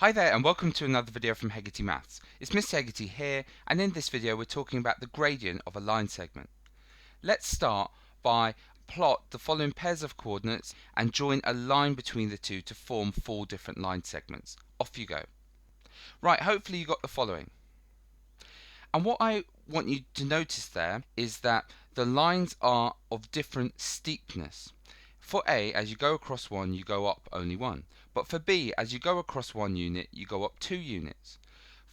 Hi there and welcome to another video from Hegarty Maths. It's Mr. Hegarty here, and in this video we're talking about the gradient of a line segment. Let's start by plot the following pairs of coordinates and join a line between the two to form four different line segments. Off you go. Right, hopefully you got the following. And what I want you to notice there is that the lines are of different steepness. For A, as you go across one, you go up only one. But for B, as you go across one unit, you go up 2 units.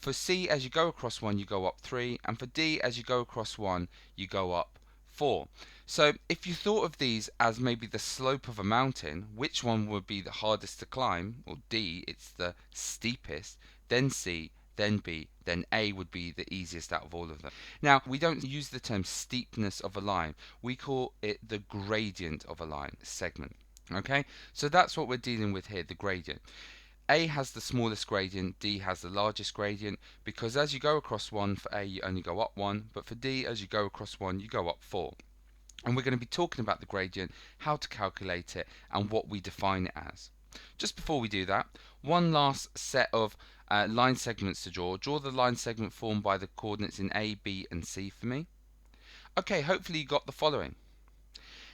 For C, as you go across one, you go up 3. And for D, as you go across one, you go up 4. So if you thought of these as maybe the slope of a mountain, which one would be the hardest to climb? Well, D, it's the steepest, then C, then B, then A would be the easiest out of all of them. Now, we don't use the term steepness of a line. We call it the gradient of a line segment. Okay, so that's what we're dealing with here, the gradient. A has the smallest gradient, D has the largest gradient, because as you go across one, for A you only go up 1, but for D, as you go across one, you go up 4. And we're going to be talking about the gradient, how to calculate it, and what we define it as. Just before we do that, one last set of line segments to draw. Draw the line segment formed by the coordinates in A, B and C for me. Okay, hopefully you got the following.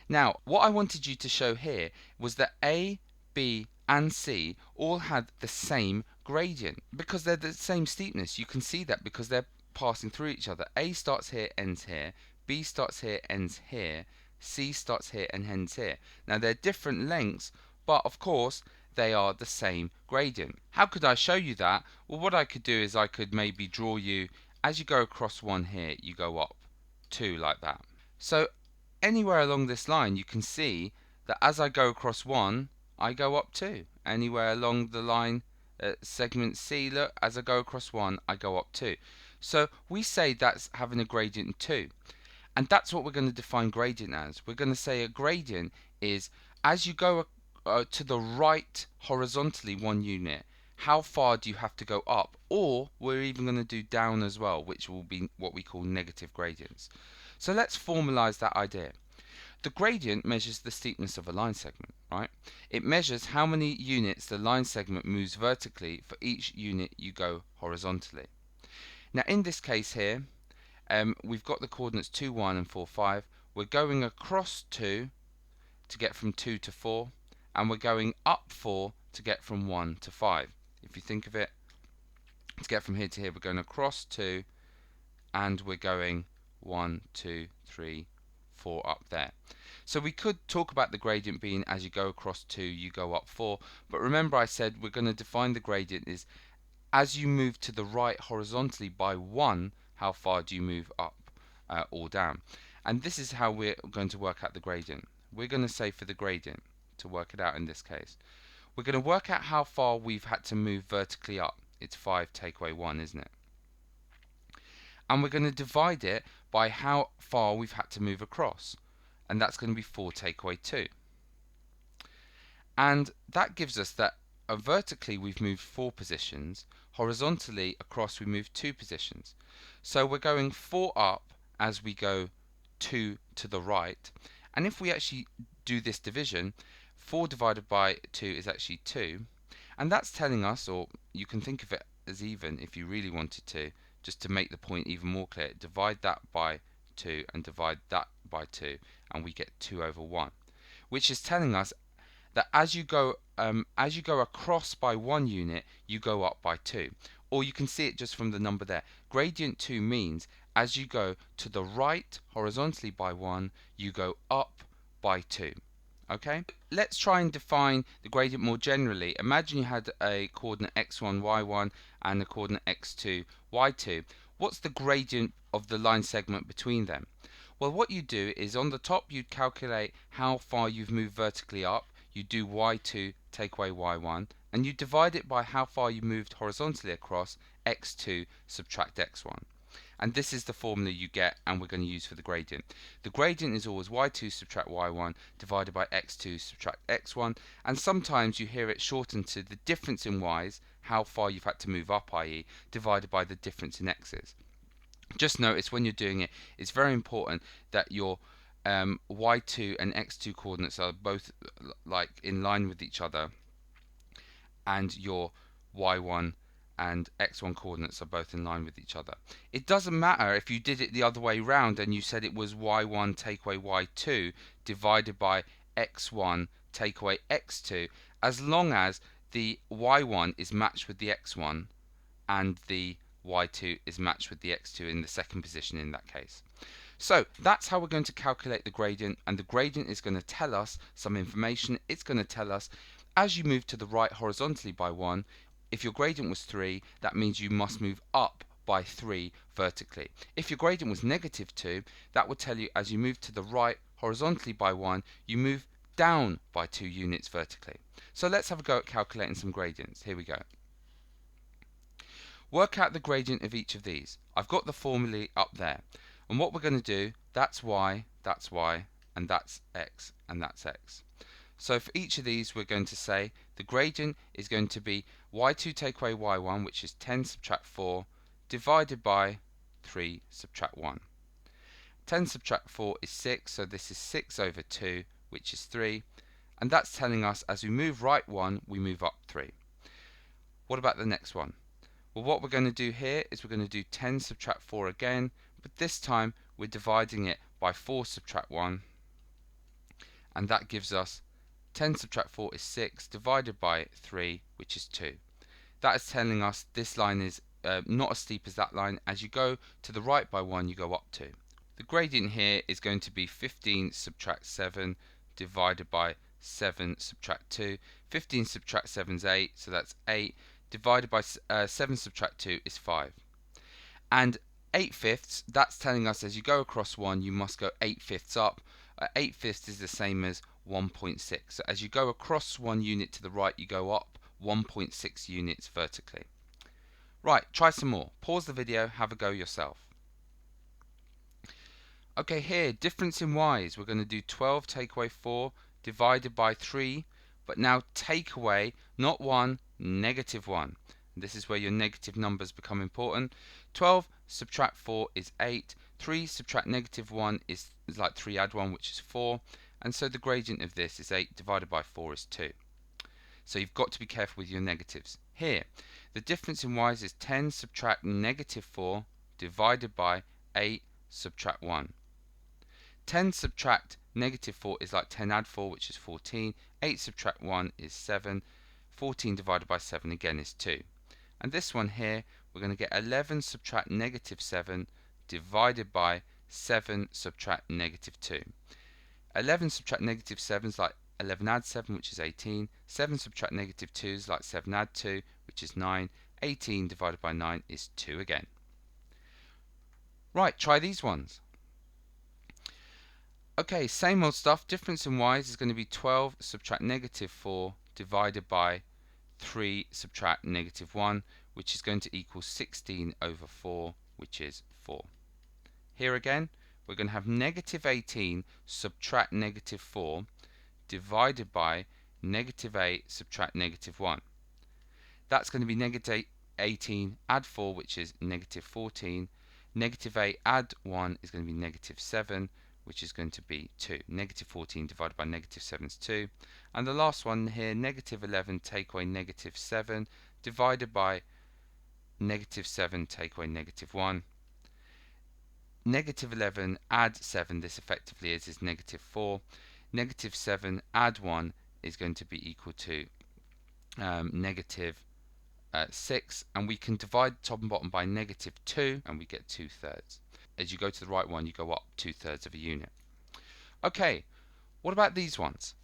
Now, what I wanted you to show here was that A, B and C all had the same gradient because they're the same steepness. You can see that because they're passing through each other. A starts here, ends here. B starts here, ends here. C starts here and ends here. Now they're different lengths, but of course they are the same gradient. How could I show you that? Well, what I could do is I could maybe draw you, as you go across one here, you go up 2 like that. So anywhere along this line you can see that as I go across one, I go up 2. Anywhere along the line segment C, look, as I go across one, I go up 2. So we say that's having a gradient 2. And that's what we're going to define gradient as. We're going to say a gradient is as you go to the right horizontally 1 unit, how far do you have to go up? Or we're even going to do down as well, which will be what we call negative gradients. So let's formalize that idea. The gradient measures the steepness of a line segment, right? It measures how many units the line segment moves vertically for each unit you go horizontally. Now in this case here, we've got the coordinates 2, 1 and 4, 5. We're going across 2 to get from 2 to 4, and we're going up 4 to get from 1 to 5. If you think of it, to get from here to here, we're going across 2 and we're going 1, 2, 3, 4 up there. So we could talk about the gradient being as you go across 2, you go up 4, but remember I said we're going to define the gradient is as you move to the right horizontally by 1, how far do you move up or down? And this is how we're going to work out the gradient. We're going to say for the gradient, to work it out in this case, we're going to work out how far we've had to move vertically up. It's 5 take away 1, isn't it? And we're going to divide it by how far we've had to move across. And that's going to be 4 take away 2. And that gives us that vertically we've moved 4 positions, horizontally across we moved 2 positions. So we're going 4 up as we go 2 to the right. And if we actually do this division, 4 divided by 2 is actually 2. And that's telling us, or you can think of it as even if you really wanted to, just to make the point even more clear, divide that by 2 and divide that by 2 and we get 2 over 1, which is telling us that as you go across by 1 unit, you go up by 2. Or you can see it just from the number there. Gradient 2 means as you go to the right horizontally by 1, you go up by 2. Okay? Let's try and define the gradient more generally. Imagine you had a coordinate x1, y1 and a coordinate x2, y2. What's the gradient of the line segment between them? Well, what you do is on the top you'd calculate how far you've moved vertically up. You do y2 take away y1 and you divide it by how far you moved horizontally across, x2 subtract x1. And this is the formula you get and we're going to use for the gradient. The gradient is always y2 subtract y1 divided by x2 subtract x1, and sometimes you hear it shortened to the difference in y's, how far you've had to move up, i.e. divided by the difference in x's. Just notice when you're doing it, it's very important that your y2 and x2 coordinates are both like in line with each other, and your y1 and x1 coordinates are both in line with each other. It doesn't matter if you did it the other way round and you said it was y1 take away y2 divided by x1 take away x2, as long as the y1 is matched with the x1 and the y2 is matched with the x2 in the second position in that case. So that's how we're going to calculate the gradient, and the gradient is going to tell us some information. It's going to tell us as you move to the right horizontally by 1, if your gradient was 3, that means you must move up by 3 vertically. If your gradient was negative 2, that would tell you as you move to the right horizontally by 1, you move down by 2 units vertically. So let's have a go at calculating some gradients. Here we go. Work out the gradient of each of these. I've got the formulae up there. And what we're going to do, that's y, and that's x, and that's x. So for each of these, we're going to say the gradient is going to be y2 take away y1, which is 10 subtract 4, divided by 3 subtract 1. 10 subtract 4 is 6, so this is 6 over 2, which is 3. And that's telling us as we move right 1, we move up 3. What about the next one? Well, what we're going to do here is we're going to do 10 subtract 4 again, but this time we're dividing it by 4 subtract 1, and that gives us 10 subtract 4 is 6 divided by 3, which is 2. That is telling us this line is not as steep as that line. As you go to the right by 1, you go up 2. The gradient here is going to be 15 subtract 7 divided by 7 subtract 2. 15 subtract 7 is 8, so that's 8. Divided by 7 subtract 2 is 5. And 8/5, that's telling us as you go across 1, you must go 8/5 up. 8/5 is the same as 1.6. So as you go across 1 unit to the right, you go up 1.6 units vertically. Right, try some more. Pause the video, have a go yourself. Okay, here, difference in y's. We're going to do 12 take away 4 divided by 3, but now take away, not 1, negative 1. This is where your negative numbers become important. 12 subtract 4 is 8. 3 subtract negative 1 is like 3 add 1, which is 4. And so the gradient of this is 8 divided by 4 is 2. So you've got to be careful with your negatives. Here, the difference in y's is 10 subtract negative 4 divided by 8 subtract 1. 10 subtract negative 4 is like 10 add 4, which is 14. 8 subtract 1 is 7. 14 divided by 7 again is 2. And this one here, we're going to get 11 subtract negative 7 divided by 7 subtract negative 2. 11 subtract negative 7 is like 11 add 7, which is 18. 7 subtract negative 2 is like 7 add 2, which is 9. 18 divided by 9 is 2 again. Right, try these ones. Okay, same old stuff. Difference in y's is going to be 12 subtract negative 4 divided by 3 subtract negative 1, which is going to equal 16 over 4, which is 4. Here again, we're going to have negative 18 subtract negative 4 divided by negative 8 subtract negative 1. That's going to be negative 18 add 4, which is negative 14. Negative 8 add 1 is going to be negative 7, which is going to be 2. Negative 14 divided by negative 7 is 2. And the last one here, negative 11 take away negative 7 divided by negative 7 take away negative 1. Negative 11 add 7, this effectively is negative 4. Negative 7 add 1 is going to be equal to negative 6. And we can divide top and bottom by negative 2, and we get 2/3. As you go to the right one, you go up 2/3 of a unit. Okay, what about these ones?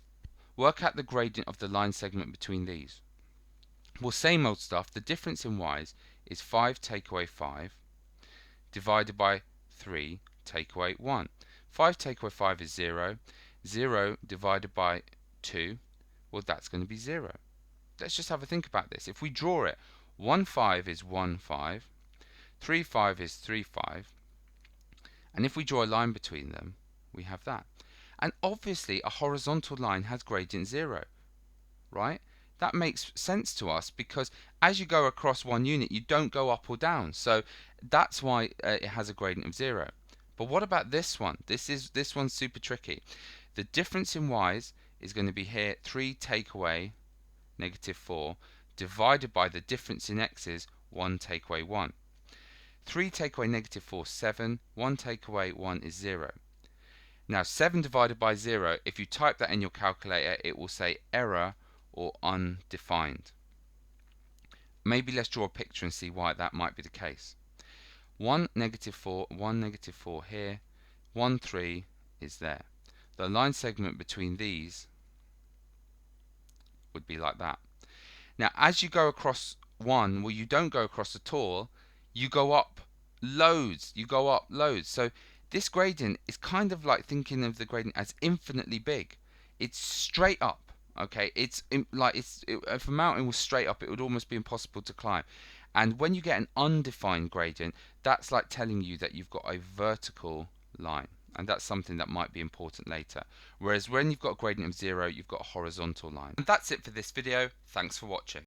Work out the gradient of the line segment between these. Well, same old stuff. The difference in y's is 5 take away 5 divided by 3 take away 1. 5 take away 5 is 0. 0 divided by 2, well, that's going to be 0. Let's just have a think about this. If we draw it, 1 5 is 1 5, 3 5 is 3 5, and if we draw a line between them, we have that. And obviously a horizontal line has gradient 0, right? That makes sense to us because as you go across one unit, you don't go up or down. So that's why it has a gradient of 0. But what about this one? This one's super tricky. The difference in y's is going to be here 3 take away negative 4 divided by the difference in x's, 1 take away 1. 3 take away negative 4, 7. 1 take away 1 is 0. Now 7 divided by 0, if you type that in your calculator, it will say error or undefined. Maybe let's draw a picture and see why that might be the case. 1, negative 4, 1, negative 4 here, 1, 3 is there. The line segment between these would be like that. Now as you go across 1, well, you don't go across at all, you go up loads, so this gradient is kind of like thinking of the gradient as infinitely big. It's straight up, okay? If a mountain was straight up, it would almost be impossible to climb. And when you get an undefined gradient, that's like telling you that you've got a vertical line, and that's something that might be important later. Whereas when you've got a gradient of 0, you've got a horizontal line. And that's it for this video. Thanks for watching.